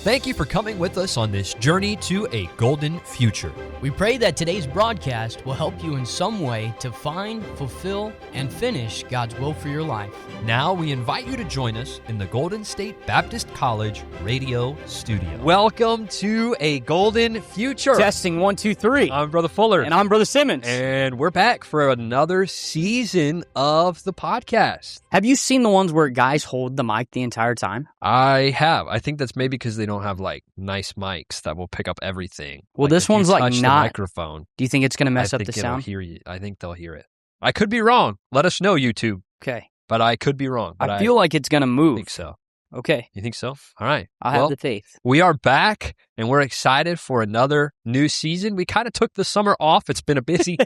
Thank you for coming with us on this journey to a golden future. We pray that today's broadcast will help you in some way to find, fulfill, and finish God's will for your life. Now we invite you to join us in the Golden State Baptist College radio studio. Welcome to a golden future. Testing 1, 2, 3. I'm Brother Fuller. And I'm Brother Simmons. And we're back for another season of the podcast. Have you seen the ones where guys hold the mic the entire time? I have. I think that's maybe because they don't have like nice mics that will pick up everything. Well, like this one's like touch not. the microphone. Do you think it's going to mess I up the think it'll sound? hear you. I think they'll hear it. I could be wrong. Let us know, YouTube. Okay. But I could be wrong. But I feel like it's going to move. I think so. Okay. You think so? All right. I have the faith. We are back, and we're excited for another new season. We kind of took the summer off. It's been a busy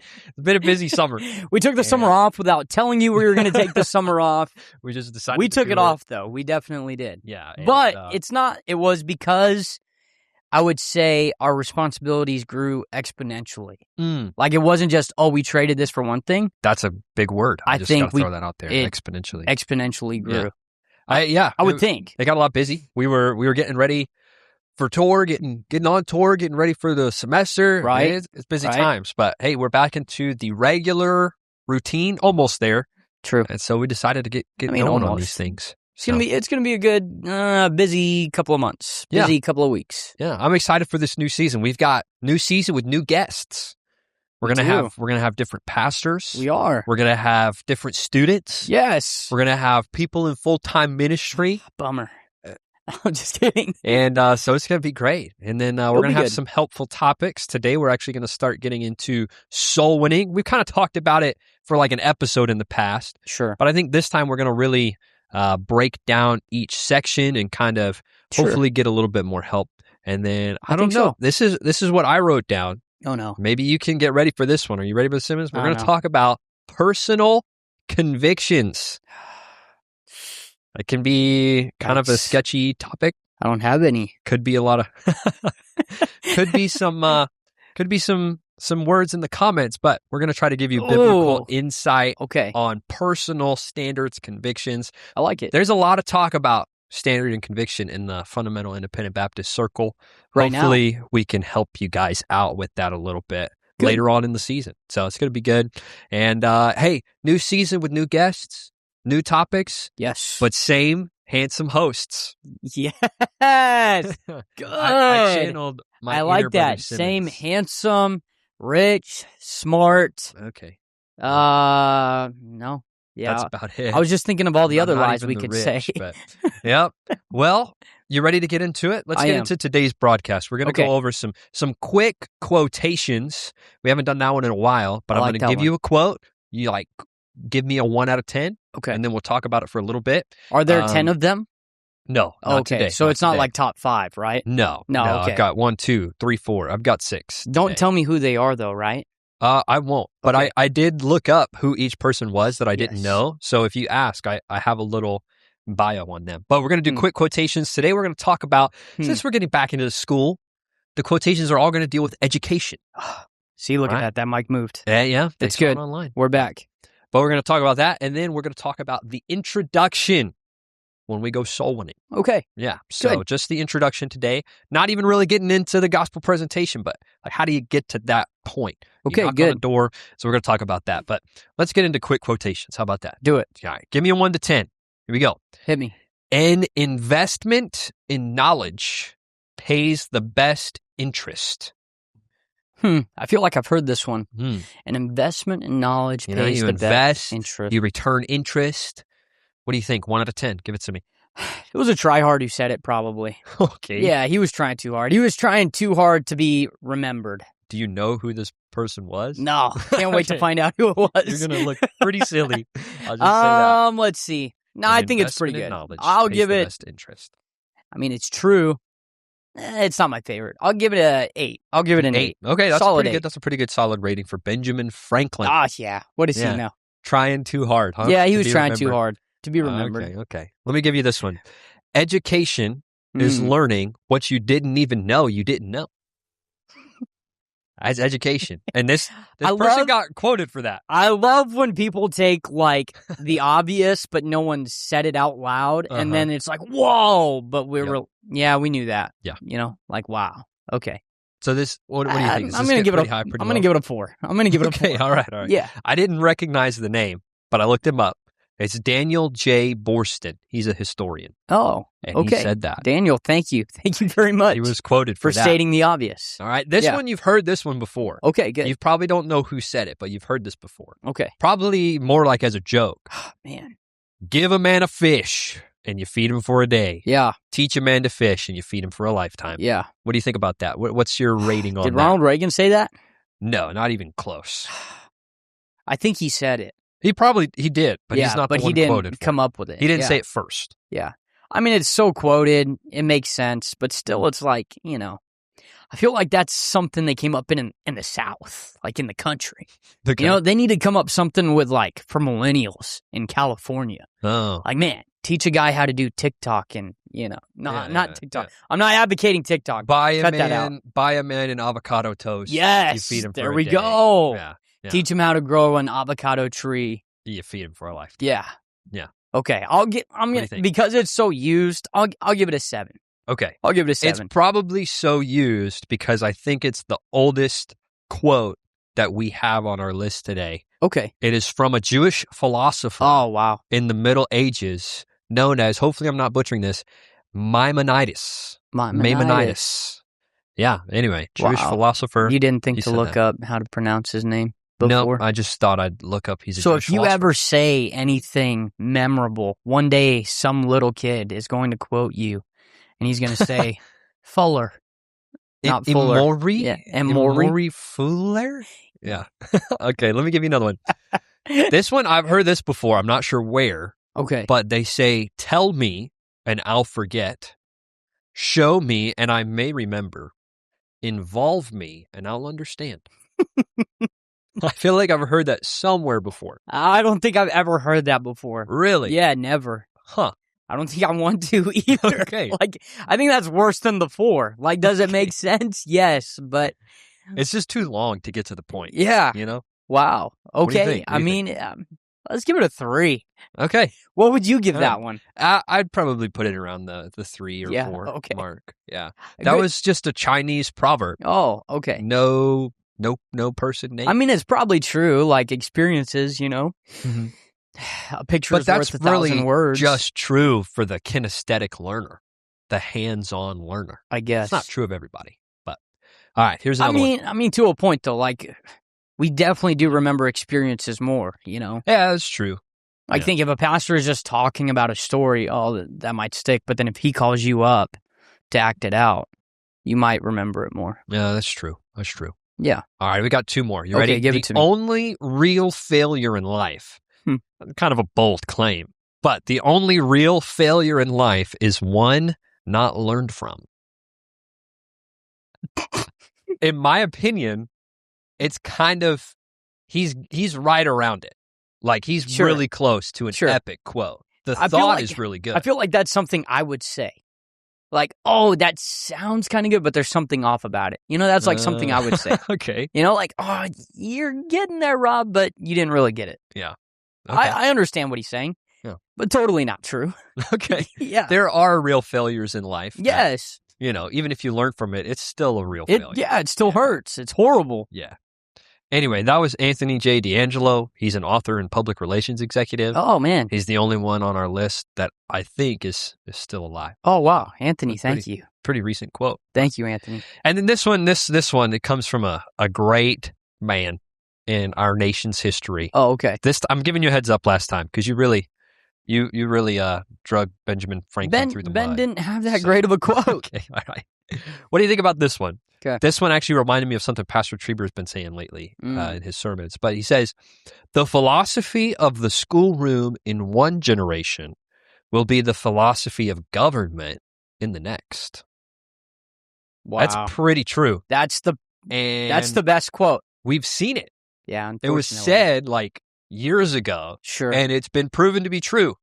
summer. We took the summer off without telling you we were going to take the summer off. We just decided We to took do it off, though. We definitely did. Yeah. But it's not. It was because I would say our responsibilities grew exponentially. Like it wasn't just, we traded this for one thing. That's a big word. I just think gotta throw that out there. Exponentially. Exponentially grew. I would think. They got a lot busy. We were getting ready for tour, getting on tour, getting ready for the semester. Right. It's busy times. But hey, we're back into the regular routine, almost there. True. And so we decided to get going on these things. It's gonna be a good busy couple of months. Busy couple of weeks. Yeah, I'm excited for this new season. We've got new season with new guests. We're gonna have different pastors. We are. We're gonna have different students. Yes. We're gonna have people in full-time ministry. Bummer. I'm just kidding. And so it's gonna be great. And then we're gonna have some helpful topics. Today we're actually gonna start getting into soul winning. We've kind of talked about it for like an episode in the past. Sure. But I think this time we're gonna really break down each section and kind of hopefully get a little bit more help. And then I don't know. So. This is what I wrote down. Oh no. Maybe you can get ready for this one. Are you ready, Brother Simmons? We're going to talk about personal convictions. It can be kind of a sketchy topic. I don't have any. Could be a lot of could be some words in the comments, but we're going to try to give you biblical insight on personal standards, convictions. I like it. There's a lot of talk about standard and conviction in the fundamental independent Baptist circle. Right now. Hopefully we can help you guys out with that a little bit later on in the season. So it's going to be good. And hey, new season with new guests, new topics. Yes. But same handsome hosts. Yes. Good. I channeled my I like inner Brother that. Simmons. Same handsome, rich, smart. Okay. No. Yeah. That's about it. I was just thinking of all the other Not lies even we the could rich, say. But, yep. Well, you ready to get into it? Let's get into today's broadcast. We're going to go over some quick quotations. We haven't done that one in a while, but I'm going to give you a quote. You give me a 1 out of 10. Okay. And then we'll talk about it for a little bit. Are there 10 of them? No. Not okay. Today, so it's not today. like top 5, right? No. Okay. I've got 1, 2, 3, 4. I've got 6. Don't tell me who they are, though, right? I won't. But I did look up who each person was that I didn't know. So if you ask, I have a little bio on them. But we're going to do quick quotations. Today we're going to talk about, since we're getting back into the school, the quotations are all going to deal with education. See, look at that mic moved. Yeah. It's good. Online. We're back. But we're going to talk about that. And then we're going to talk about the introduction when we go soul winning. Okay. Yeah. So just the introduction today. Not even really getting into the gospel presentation, but how do you get to that point? Okay, you knock good. on the door. So we're going to talk about that. But let's get into quick quotations. How about that? Do it. All right. Give me a 1 to 10. Here we go. Hit me. An investment in knowledge pays the best interest. I feel like I've heard this one. An investment in knowledge pays the best interest. You return interest. What do you think? 1 out of 10. Give it to me. It was a tryhard who said it, probably. Okay. Yeah, he was trying too hard. He was trying too hard to be remembered. Do you know who this person was? No. Can't wait to find out who it was. You're going to look pretty silly. I'll just say that. Let's see. No, I think it's pretty good. I'll give it best interest. I mean, it's true. It's not my favorite. I'll give it an 8. I'll give it an 8. Okay, that's solid pretty 8. good. That's a pretty good solid rating for Benjamin Franklin. Yeah. What is he now? Trying too hard, huh? Yeah, he was trying too hard to be remembered. Okay. Let me give you this one. Education is learning what you didn't even know you didn't know. That's education. And this I person love- got quoted for that. I love when people take like the obvious, but no one said it out loud, and then it's like, whoa! But we were, we knew that. Yeah, like wow. Okay. So this, what do you think? I'm going to give it high, I'm going to give it a 4. I'm going to give it a 4. Okay, all right. Yeah. I didn't recognize the name, but I looked him up. It's Daniel J. Borston. He's a historian. Oh, and okay. he said that. Daniel, thank you. Thank you very much. He was quoted for that. Stating the obvious. All right. This one, you've heard this one before. Okay, good. You probably don't know who said it, but you've heard this before. Okay. Probably more like as a joke. Man. Give a man a fish and you feed him for a day. Yeah. Teach a man to fish and you feed him for a lifetime. Yeah. What do you think about that? What's your rating on that? Did Ronald Reagan say that? No, not even close. I think he said it. He did, but he's not the one didn't quoted. Come up with it. He didn't say it first. Yeah. I mean, it's so quoted. It makes sense, but still, it's like, I feel like that's something they came up in the South, like in the country. They need to come up something with like for millennials in California. Oh. Like, man, teach a guy how to do TikTok and, not TikTok. Yeah. I'm not advocating TikTok. Buy a man an avocado toast. Yes. You feed him for there a we day. go. Yeah. Teach him how to grow an avocado tree. You feed him for a lifetime. Yeah. Yeah. Okay. Because it's so used, I'll give it a 7. Okay. I'll give it a 7. It's probably so used because I think it's the oldest quote that we have on our list today. Okay. It is from a Jewish philosopher. Oh, wow. In the Middle Ages, known as, hopefully I'm not butchering this, Maimonides. Yeah. Anyway, Jewish philosopher. You didn't think to look up how to pronounce his name before? No, I just thought I'd look up. He's a Jewish philosopher. So if you ever philosopher. say anything memorable, one day some little kid is going to quote you, and he's going to say, Fuller. Not Fuller. Amori? Yeah. Amori Fuller? Yeah. Okay, let me give you another one. This one, I've heard this before. I'm not sure where. Okay. But they say, tell me, and I'll forget. Show me, and I may remember. Involve me, and I'll understand. I feel like I've heard that somewhere before. I don't think I've ever heard that before. Really? Yeah, never. Huh. I don't think I want to either. Okay. Like, I think that's worse than the 4. Like, does it make sense? Yes, but it's just too long to get to the point. Yeah. Wow. Okay. I mean, let's give it a 3. Okay. What would you give that one? I'd probably put it around the 3 or 4 mark. Yeah. That was just a Chinese proverb. Oh, okay. No person name. I mean, it's probably true. Like experiences, Mm-hmm. A picture is worth 1,000 words. Just true for the kinesthetic learner, the hands-on learner. I guess it's not true of everybody. But all right, here's another one. I mean, to a point though. Like, we definitely do remember experiences more. Yeah, that's true. Like, think if a pastor is just talking about a story, that might stick. But then if he calls you up to act it out, you might remember it more. Yeah, that's true. That's true. Yeah. All right, we got 2 more. You ready? Give it to me. The only real failure in life. Kind of a bold claim, but the only real failure in life is one not learned from. In my opinion, it's kind of he's right around it. Like he's really close to an epic quote. The thought is really good. I feel like that's something I would say. Like, oh, that sounds kind of good, but there's something off about it. That's like something I would say. Okay. Like, oh, you're getting there, Rob, but you didn't really get it. Yeah. Okay. I understand what he's saying, but totally not true. Okay. Yeah. There are real failures in life. Yes. That, even if you learn from it, it's still a real failure. Yeah, it still hurts. It's horrible. Yeah. Anyway, that was Anthony J. D'Angelo. He's an author and public relations executive. Oh, man. He's the only one on our list that I think is still alive. Oh, wow. Anthony, thank you. Pretty recent quote. Thank you, Anthony. And then this one, it comes from a great man in our nation's history. Oh, okay. I'm giving you a heads up last time because you really drug Benjamin Franklin through the mud. Ben didn't have that great of a quote. Okay, all right. What do you think about this one? Okay. This one actually reminded me of something Pastor Trieber's been saying lately in his sermons. But he says, the philosophy of the schoolroom in one generation will be the philosophy of government in the next. Wow. That's pretty true. That's the best quote. We've seen it. Yeah, it was said like years ago. Sure. And it's been proven to be true.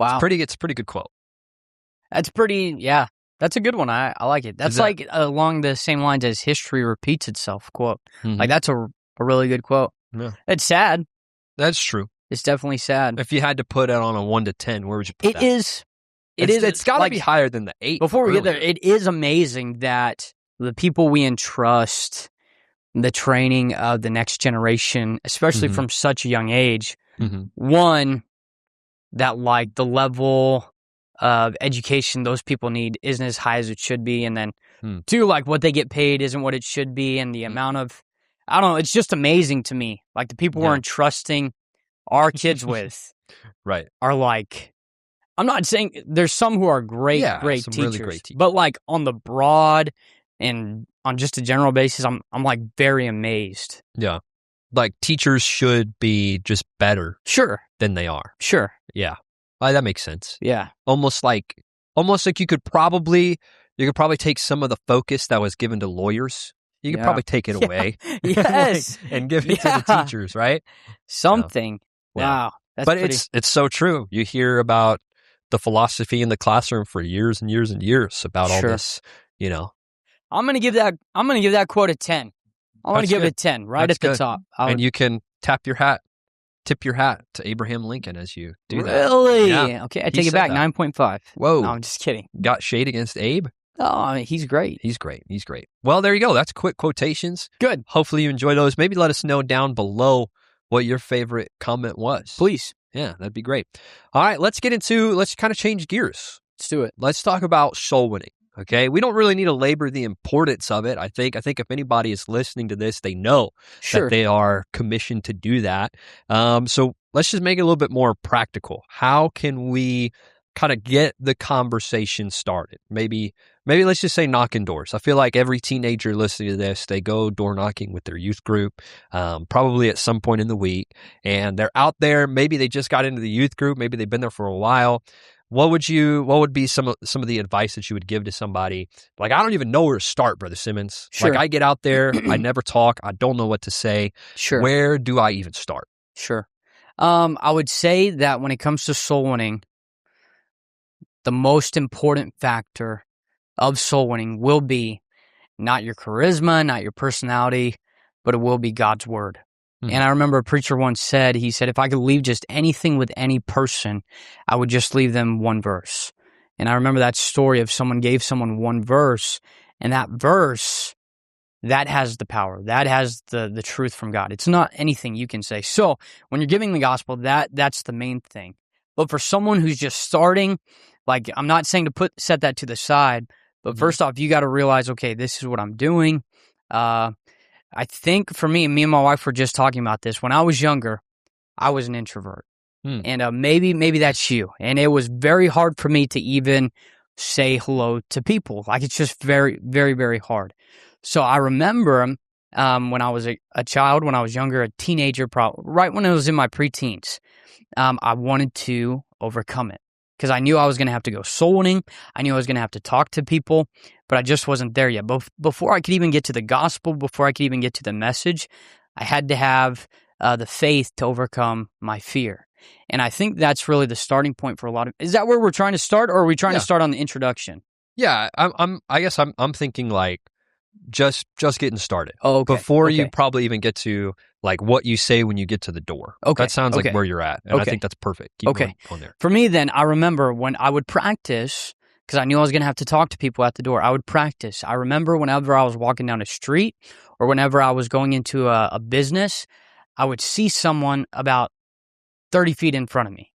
Wow. It's a pretty good quote. That's pretty, yeah. That's a good one. I like it. That's like along the same lines as history repeats itself quote. Mm-hmm. Like that's a really good quote. Yeah. It's sad. That's true. It's definitely sad. If you had to put it on a 1 to 10, where would you put that? It's got to be higher than the 8. Before we get there, it is amazing that the people we entrust the training of the next generation, especially from such a young age, one, that like the level of education those people need isn't as high as it should be, and then two, like what they get paid isn't what it should be, and the amount of, I don't know, it's just amazing to me. Like the people we're entrusting our kids with are like, I'm not saying there's some who are great teachers, really great teachers, but like on the broad and on just a general basis, I'm like very amazed. Yeah. Like teachers should be just better than they are. Sure. Yeah. That makes sense. Yeah. Almost like you could probably take some of the focus that was given to lawyers. You could probably take it away. Yes. And give it to the teachers, right? Something. Yeah. Wow. But it's so true. You hear about the philosophy in the classroom for years and years and years about all this, you know. I'm gonna give that quote a 10. I want to give it a 10 right at the top. And you can tip your hat to Abraham Lincoln as you do that. Really? Yeah. Okay, I take it back. 9.5. Whoa. No, I'm just kidding. Got shade against Abe? Oh, I mean, he's great. He's great. Well, there you go. That's quick quotations. Good. Hopefully you enjoy those. Maybe let us know down below what your favorite comment was. Please. Yeah, that'd be great. All right, let's kind of change gears. Let's do it. Let's talk about soul winning. Okay, we don't really need to labor the importance of it. I think if anybody is listening to this, they know that they are commissioned to do that. So let's just make it a little bit more practical. How can we kind of get the conversation started? Maybe let's just say knocking doors. I feel like every teenager listening to this, they go door knocking with their youth group, probably at some point in the week, and they're out there. Maybe they just got into the youth group. Maybe they've been there for a while. What would be some of the advice that you would give to somebody? Like, I don't even know where to start, Brother Simmons. Like, I get out there, I never talk, I don't know what to say. Where do I even start? I would say that when it comes to soul winning, the most important factor of soul winning will be not your charisma, not your personality, but it will be God's word. And I remember a preacher once said, if I could leave just anything with any person, I would just leave them one verse. And I remember that story of someone gave someone one verse, and that verse, that has the power. That has the truth from God. It's not anything you can say. So when you're giving the gospel, that's the main thing. But for someone who's just starting, like, I'm not saying to set that to the side, but first off, you got to realize, okay, this is what I'm doing. I think for me and my wife were just talking about this. When I was younger, I was an introvert. And maybe that's you. And it was very hard for me to even say hello to people. Like, it's just very, very, very hard. So I remember when I was a child, when I was younger, a teenager, right when I was in my preteens, I wanted to overcome it. Because I knew I was going to have to go soul winning. I knew I was going to have to talk to people, but I just wasn't there yet. But before I could even get to the gospel, before I could even get to the message, I had to have the faith to overcome my fear. And I think that's really the starting point for a lot of. Is that where we're trying to start, or are we trying to start on the introduction? Yeah, I guess I'm thinking like just getting started. Oh, okay. Before you probably even get to like what you say when you get to the door. Okay. That sounds like where you're at. And I think that's perfect. Keep going there. For me then, I remember when I would practice, because I knew I was going to have to talk to people at the door, I would practice. I remember whenever I was walking down a street or whenever I was going into a business, I would see someone about 30 feet in front of me.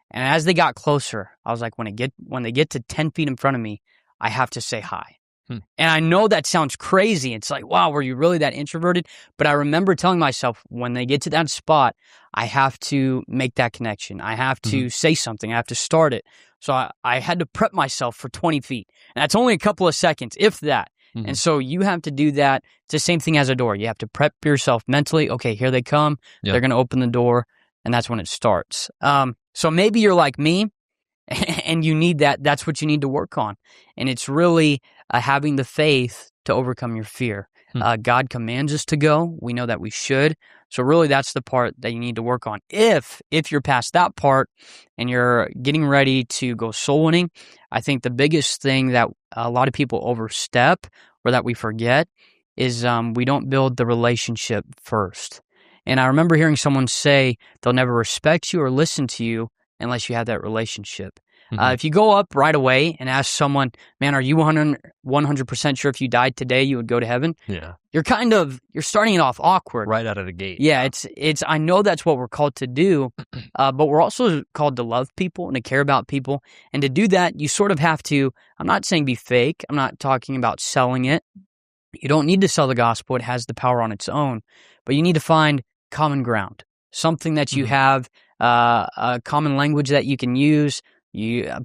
And as they got closer, I was like, when they get to 10 feet in front of me, I have to say hi. And I know that sounds crazy. It's like, wow, were you really that introverted? But I remember telling myself, when they get to that spot, I have to make that connection. I have to say something. I have to start it. So I had to prep myself for 20 feet. And that's only a couple of seconds, if that. And so you have to do that. It's the same thing as a door. You have to prep yourself mentally. Okay, here they come. Yeah. They're going to open the door. And that's when it starts. So maybe you're like me and you need that. That's what you need to work on. And it's really having the faith to overcome your fear. God commands us to go. We know that we should. So really that's the part that you need to work on. If you're past that part and you're getting ready to go soul winning, I think the biggest thing that a lot of people overstep or that we forget is we don't build the relationship first. And I remember hearing someone say they'll never respect you or listen to you unless you have that relationship. If you go up right away and ask someone, man, are you 100% sure if you died today you would go to heaven? Yeah. You're starting it off awkward. Right out of the gate. Yeah, it's. I know that's what we're called to do, but we're also called to love people and to care about people. And to do that, you sort of have to, I'm not saying be fake. I'm not talking about selling it. You don't need to sell the gospel. It has the power on its own. But you need to find common ground, something that you have, a common language that you can use.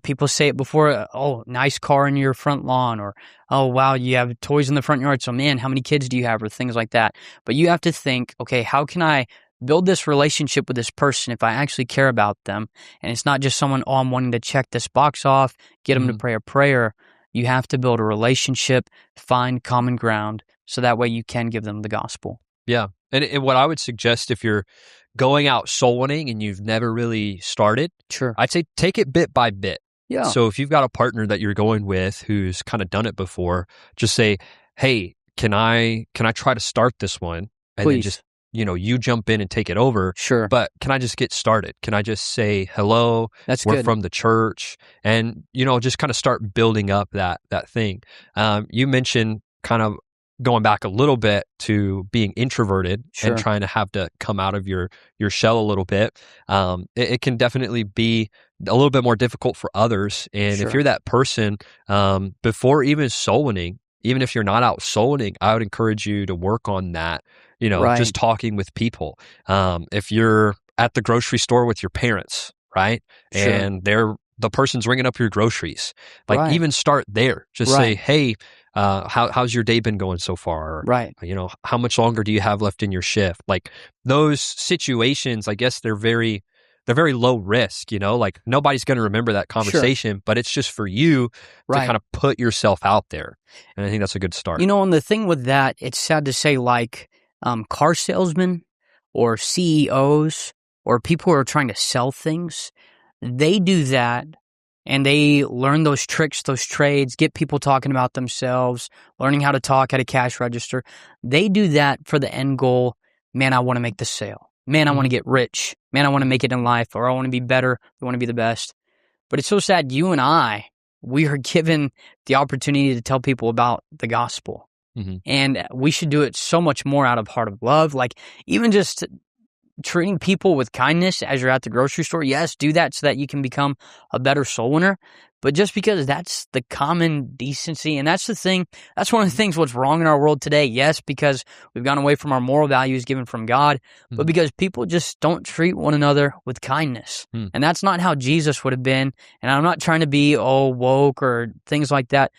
People say it before, oh, nice car in your front lawn, or, oh, wow, you have toys in the front yard. So, man, how many kids do you have, or things like that. But you have to think, okay, how can I build this relationship with this person if I actually care about them? And it's not just someone, oh, I'm wanting to check this box off, get them to pray a prayer. You have to build a relationship, find common ground, so that way you can give them the gospel. Yeah. And what I would suggest if you're going out soul winning and you've never really started, sure, I'd say take it bit by bit. Yeah. So if you've got a partner that you're going with who's kind of done it before, just say, hey, can I try to start this one? And Please. Then just, you jump in and take it over. Sure. But can I just get started? Can I just say, hello, we're good. from the church, and, just kind of start building up that thing. You mentioned kind of going back a little bit to being introverted and trying to have to come out of your shell a little bit. It can definitely be a little bit more difficult for others. And if you're that person, before even soul winning, even if you're not out soul winning, I would encourage you to work on that, just talking with people. If you're at the grocery store with your parents, right? And the person's ringing up your groceries, even start there. Just say, hey, how's your day been going so far? Right. How much longer do you have left in your shift? Like those situations, I guess they're very low risk, nobody's going to remember that conversation, but it's just for you to kind of put yourself out there. And I think that's a good start. And the thing with that, it's sad to say, like car salesmen or CEOs or people who are trying to sell things, they do that. And they learn those tricks, those trades, get people talking about themselves, learning how to talk at a cash register. They do that for the end goal. Man, I want to make the sale. Man, I want to get rich. Man, I want to make it in life, or I want to be better. I want to be the best. But it's so sad. You and we are given the opportunity to tell people about the gospel. And we should do it so much more out of heart of love. Like even just treating people with kindness as you're at the grocery store. Yes, do that so that you can become a better soul winner. But just because that's the common decency, and that's the thing, that's one of the things what's wrong in our world today. Yes, because we've gone away from our moral values given from God, but because people just don't treat one another with kindness. And that's not how Jesus would have been. And I'm not trying to be, woke or things like that.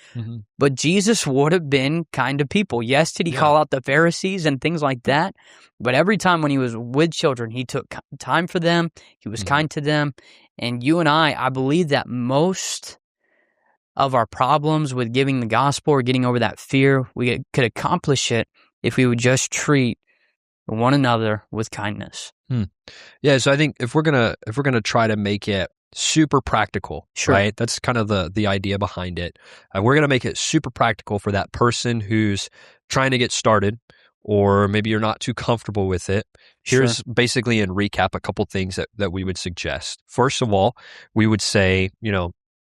But Jesus would have been kind to people. Yes, did he call out the Pharisees and things like that? But every time when he was with children, he took time for them. He was kind to them. And you and I believe that most of our problems with giving the gospel or getting over that fear, we could accomplish it if we would just treat one another with kindness. Yeah, so I think if we're gonna try to make it super practical, right? That's kind of the idea behind it. We're gonna make it super practical for that person who's trying to get started, or maybe you're not too comfortable with it. Here's basically in recap a couple things that we would suggest. First of all, we would say,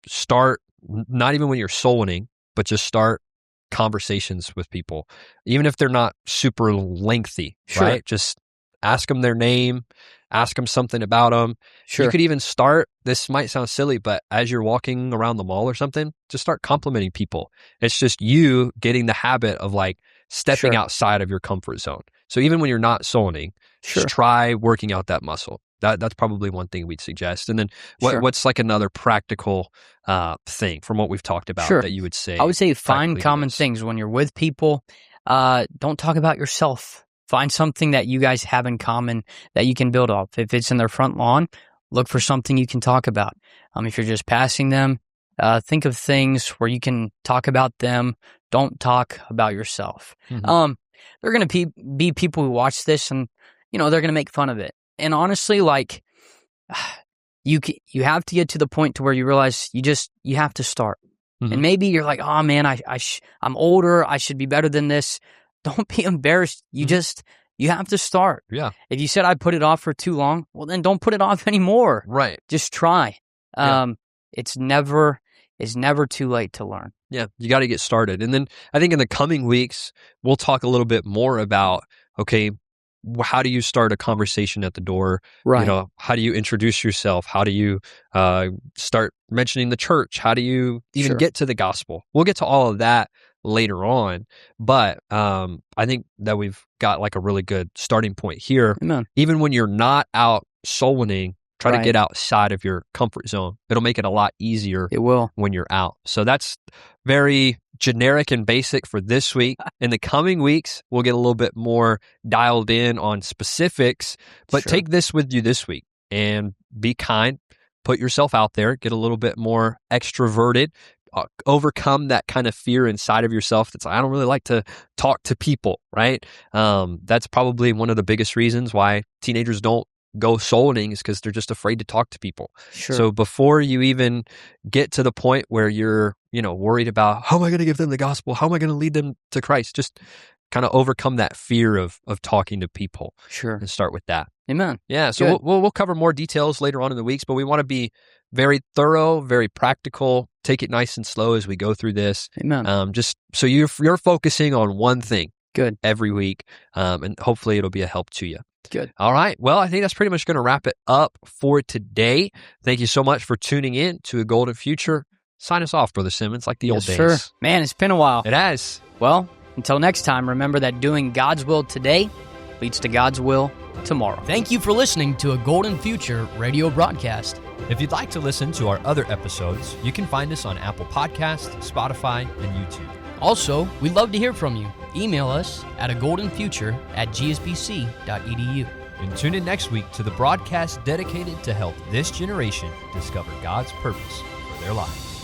start not even when you're soul winning, but just start conversations with people, even if they're not super lengthy, right? Just ask them their name, ask them something about them. You could even start, this might sound silly, but as you're walking around the mall or something, just start complimenting people. It's just you getting the habit of stepping outside of your comfort zone. So even when you're not souling, just try working out that muscle. That's probably one thing we'd suggest. And then what's another practical thing from what we've talked about that you would say? I would say find common things when you're with people. Don't talk about yourself. Find something that you guys have in common that you can build off. If it's in their front lawn, look for something you can talk about. If you're just passing them, think of things where you can talk about them. Don't talk about yourself. There are going to be people who watch this and, they're going to make fun of it. And honestly, you have to get to the point to where you realize you have to start. And maybe you're like, oh man, I'm older. I should be better than this. Don't be embarrassed. You have to start. Yeah. If you said I put it off for too long, well then don't put it off anymore. Right. Just try. It's never too late to learn. Yeah, you got to get started. And then I think in the coming weeks, we'll talk a little bit more about, okay, how do you start a conversation at the door? Right. You know, how do you introduce yourself? How do you start mentioning the church? How do you even get to the gospel? We'll get to all of that later on. But I think that we've got like a really good starting point here. Amen. Even when you're not out soul winning, try to get outside of your comfort zone. It'll make it a lot easier. It will. When you're out. So that's very generic and basic for this week. In the coming weeks, we'll get a little bit more dialed in on specifics, but take this with you this week and be kind. Put yourself out there. Get a little bit more extroverted. Overcome that kind of fear inside of yourself that's like, I don't really like to talk to people, right? That's probably one of the biggest reasons why teenagers don't go soul winning is because they're just afraid to talk to people. So before you even get to the point where you're, worried about how am I going to give them the gospel? How am I going to lead them to Christ? Just kind of overcome that fear of talking to people. And start with that. Amen. Yeah. So we'll cover more details later on in the weeks, but we want to be very thorough, very practical. Take it nice and slow as we go through this. Amen. Just so you're focusing on one thing. Good. Every week, and hopefully it'll be a help to you. Good. All right. Well, I think that's pretty much going to wrap it up for today. Thank you so much for tuning in to A Golden Future. Sign us off, Brother Simmons, like the old days. Sure. Man, it's been a while. It has. Well, until next time, remember that doing God's will today leads to God's will tomorrow. Thank you for listening to A Golden Future radio broadcast. If you'd like to listen to our other episodes, you can find us on Apple Podcasts, Spotify, and YouTube. Also, we'd love to hear from you. Email us at agoldenfuture@gsbc.edu. And tune in next week to the broadcast dedicated to help this generation discover God's purpose for their lives.